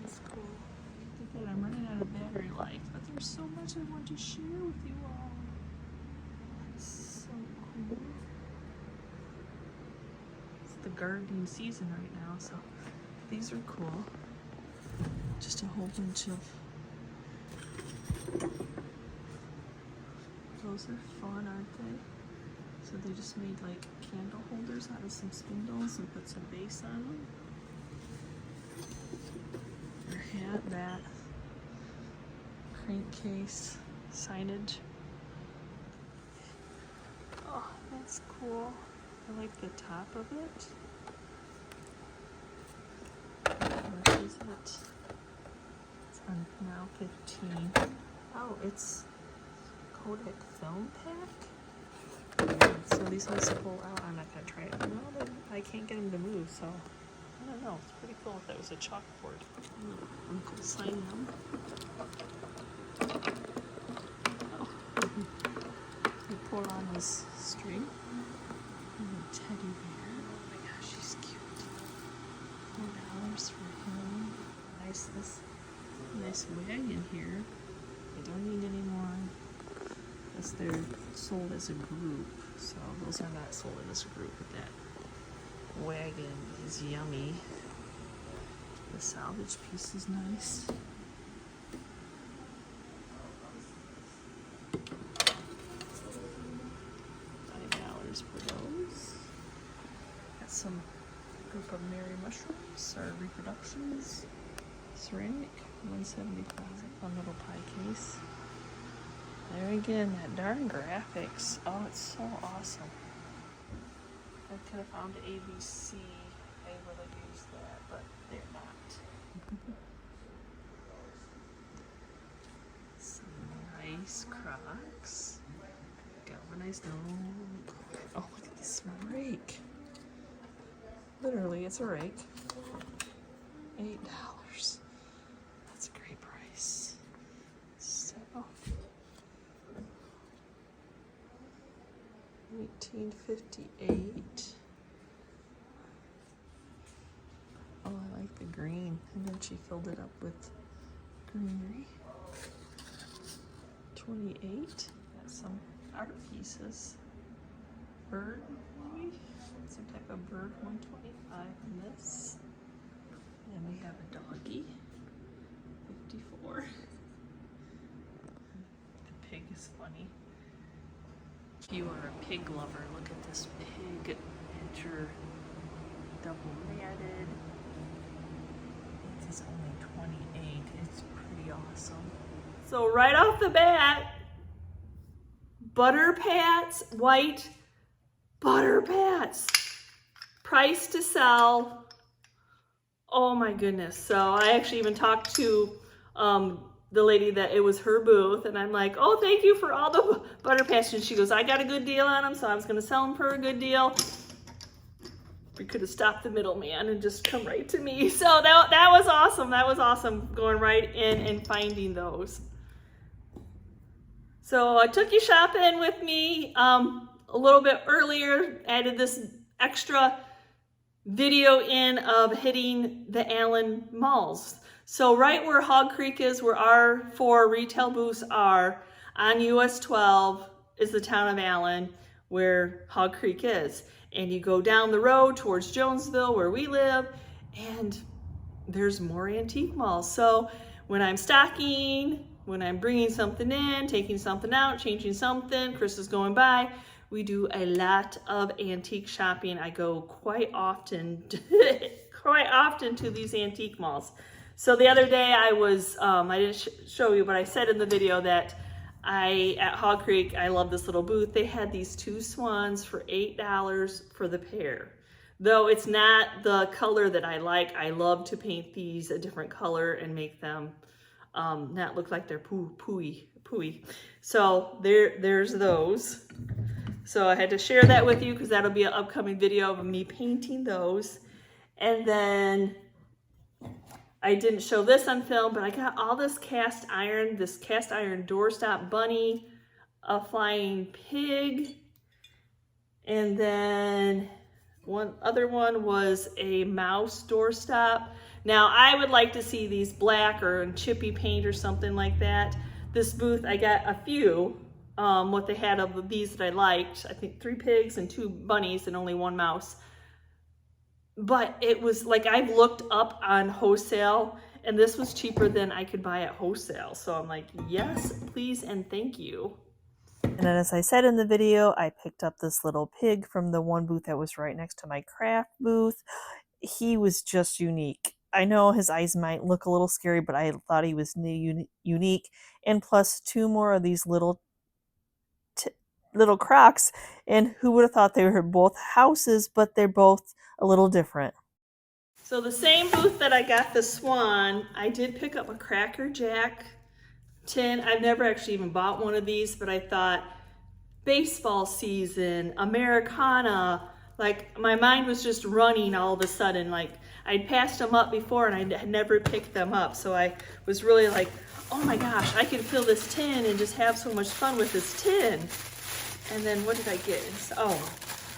That's cool. Look at that, I'm running out of battery life, but there's so much I want to share with you all. That's so cool. It's the gardening season right now, so these are cool. Just a whole bunch of. Those are fun, aren't they? So they just made like candle holders out of some spindles and put some base on them. Their hat, that crankcase, signage. Oh, that's cool. I like the top of it. What is it? It's on now 15. Oh, it's Kodak film pack? So these ones pull out. I'm not gonna try it. No, but I can't get them to move, so I don't know. It's pretty cool if that was a chalkboard. I'm gonna sign them. Oh. You pull on this string. And a teddy bear. Oh my gosh, she's cute. $4 for him. Nice wagon here. They don't need any more. Because they're sold as a group. So those are not sold as a group, but that wagon is yummy. The salvage piece is nice. $5 for those. Got some group of Mary mushrooms or reproductions. Ceramic, $175. Fun little pie case. There again, that darn graphics. Oh, it's so awesome. I could have found ABC. I would have used that, but they're not. Some nice Crocs. Galvanized. Oh, look at this rake. Literally, it's a rake. $8. That's a great price. So, 1858. Oh, I like the green. And then she filled it up with greenery. 28. Got some art pieces. Bird, maybe? Some type of bird. 125 in this. And we have a doggy. 54. The pig is funny. If you are a pig lover, look at this pig picture. Double matted. This is only 28. It's pretty awesome. So right off the bat, butter pats, white butter pats. Price to sell. Oh my goodness. So I actually even talked to the lady that it was her booth, and I'm like, oh, thank you for all the butter pats. And she goes, I got a good deal on them, so I was gonna sell them for a good deal. We could have stopped the middleman and just come right to me. So that was awesome. That was awesome, going right in and finding those. So I took you shopping with me a little bit earlier, added this extra video in of hitting the Allen malls. So right where Hog Creek is, where our 4 retail booths are, on US 12 is the town of Allen, where Hog Creek is. And you go down the road towards Jonesville, where we live, and there's more antique malls. So when I'm stocking, when I'm bringing something in, taking something out, changing something, Chris is going by, we do a lot of antique shopping. I go quite often, to these antique malls. So the other day I was, I didn't show you, but I said in the video that at Hog Creek, I love this little booth. They had these 2 swans for $8 for the pair. Though it's not the color that I like, I love to paint these a different color and make them not look like they're pooey. So there's those. So I had to share that with you because that'll be an upcoming video of me painting those. And then I didn't show this on film, but I got all this cast iron doorstop bunny, a flying pig, and then one other one was a mouse doorstop. Now I would like to see these black or in chippy paint or something like that. This booth, I got a few, what they had of these that I liked. I think 3 pigs and 2 bunnies and only 1 mouse. But it was like, I've looked up on wholesale and this was cheaper than I could buy at wholesale. So I'm like, yes, please and thank you. And then as I said in the video, I picked up this little pig from the one booth that was right next to my craft booth. He was just unique. I know his eyes might look a little scary, but I thought he was unique. And plus 2 more of these little Crocs. And who would have thought they were both houses, but they're both a little different. So the same booth that I got the swan, I did pick up a Cracker Jack tin. I've never actually even bought one of these, but I thought baseball season, Americana. Like my mind was just running all of a sudden. Like I'd passed them up before and I had never picked them up. So I was really like, oh my gosh, I can fill this tin and just have so much fun with this tin. And then what did I get? Oh,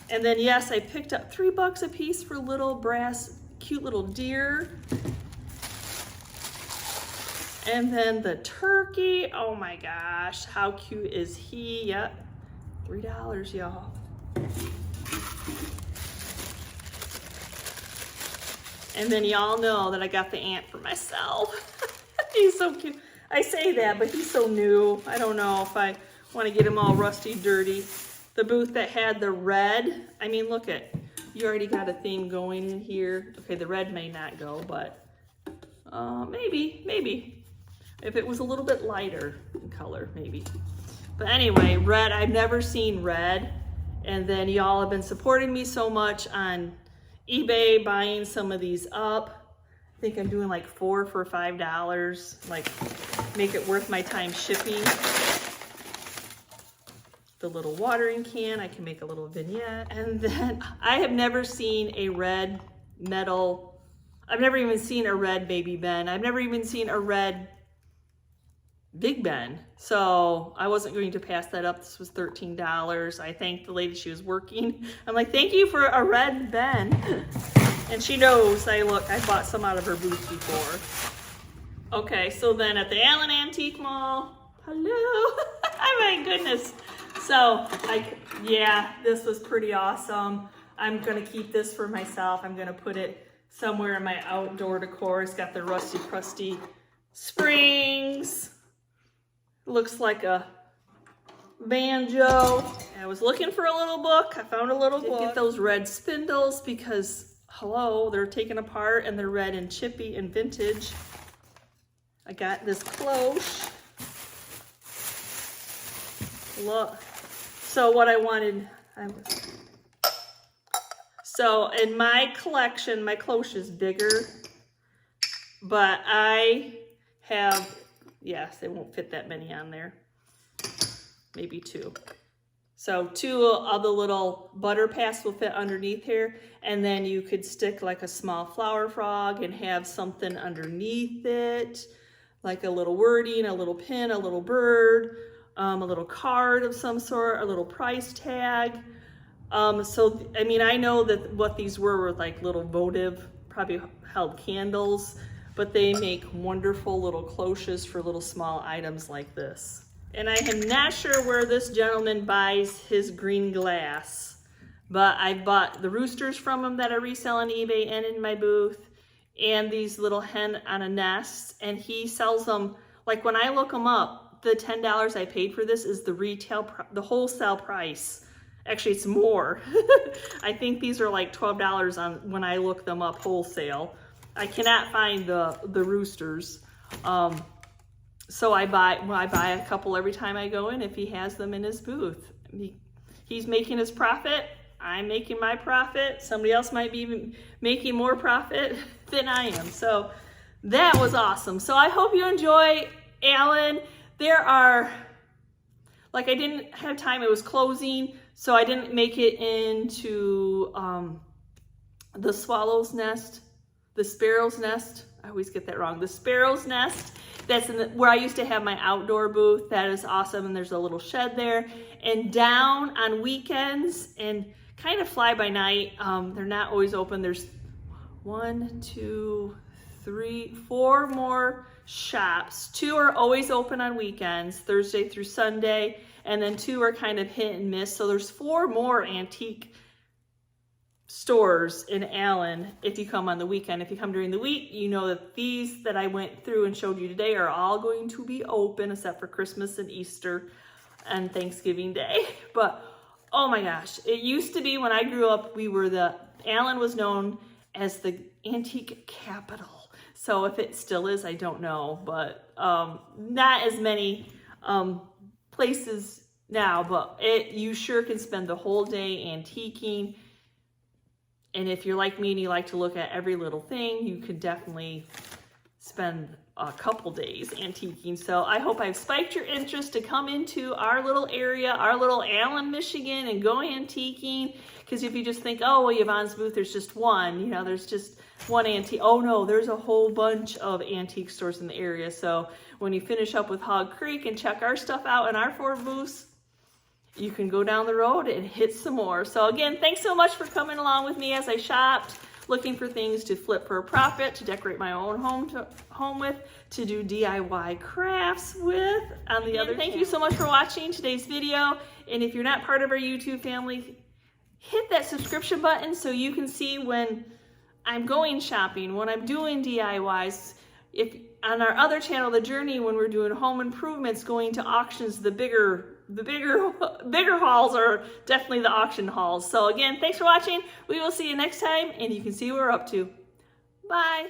and then yes, I picked up $3 a piece for little brass, cute little deer. And then the turkey, oh my gosh, how cute is he? Yep, $3, y'all. And then y'all know that I got the ant for myself. He's so cute. I say that, but he's so new. I don't know if I want to get him all rusty, dirty. The booth that had the red, I mean, look at, you already got a theme going in here. Okay, the red may not go, but maybe. If it was a little bit lighter in color, maybe. But anyway, red, I've never seen red. And then y'all have been supporting me so much on eBay, buying some of these up. I think I'm doing like 4 for $5, like make it worth my time shipping. The little watering can, I can make a little vignette. And then I have never seen a red metal, I've never even seen a red Baby Ben. I've never even seen a red Big Ben. So I wasn't going to pass that up. This was $13. I thanked the lady, she was working. I'm like, thank you for a red Ben. And she knows, I bought some out of her booth before. Okay, so then at the Allen Antique Mall, hello, oh my goodness. So yeah, this was pretty awesome. I'm gonna keep this for myself. I'm gonna put it somewhere in my outdoor decor. It's got the rusty, crusty springs. Looks like a banjo. I was looking for a little book. I found a little book. Get those red spindles because, hello, they're taken apart and they're red and chippy and vintage. I got this cloche. Look. So what I wanted, so in my collection, my cloche is bigger, but I have, yes, they won't fit that many on there. Maybe 2. So 2 of the little butter pass will fit underneath here. And then you could stick like a small flower frog and have something underneath it, like a little wording, a little pin, a little bird, a little card of some sort, a little price tag. So, I mean, I know that what these were like little votive, probably held candles, but they make wonderful little cloches for little small items like this. And I am not sure where this gentleman buys his green glass, but I bought the roosters from him that I resell on eBay and in my booth, and these little hen on a nest, and he sells them, like when I look them up, the $10 I paid for this is the retail, the wholesale price. Actually, it's more. I think these are like $12 on when I look them up wholesale. I cannot find the roosters. So I buy a couple every time I go in if he has them in his booth. He's making his profit. I'm making my profit. Somebody else might be making more profit than I am. So that was awesome. So I hope you enjoy Allen. There are, like I didn't have time, it was closing, so I didn't make it into the swallow's nest, the sparrow's nest. I always get that wrong. The sparrow's nest, that's where I used to have my outdoor booth. That is awesome, and there's a little shed there. And down on weekends and kind of fly by night, they're not always open. There's 1, 2, 3, 4 more shops. 2 are always open on weekends, Thursday through Sunday, and then 2 are kind of hit and miss. So there's 4 more antique stores in Allen if you come on the weekend. If you come during the week, you know that these that I went through and showed you today are all going to be open except for Christmas and Easter and Thanksgiving Day. But oh my gosh, it used to be when I grew up, Allen was known as the antique capital. So if it still is, I don't know, but not as many places now, but you sure can spend the whole day antiquing. And if you're like me and you like to look at every little thing, you could definitely spend a couple days antiquing. So I hope I've spiked your interest to come into our little area, our little Allen, Michigan, and go antiquing. Because if you just think, oh, well, Yvonne's booth, there's just one, you know, there's just one antique. Oh no, there's a whole bunch of antique stores in the area. So when you finish up with Hog Creek and check our stuff out in our 4 booths, you can go down the road and hit some more. So again, thanks so much for coming along with me as I shopped, looking for things to flip for a profit, to decorate my own home with, to do DIY crafts with. On the other, thank you so much for watching today's video. And if you're not part of our YouTube family, hit that subscription button so you can see when I'm going shopping, when I'm doing DIYs. If on our other channel, The Journey, when we're doing home improvements, going to auctions, the bigger hauls are definitely the auction hauls. So again, thanks for watching. We will see you next time, and you can see what we're up to. Bye.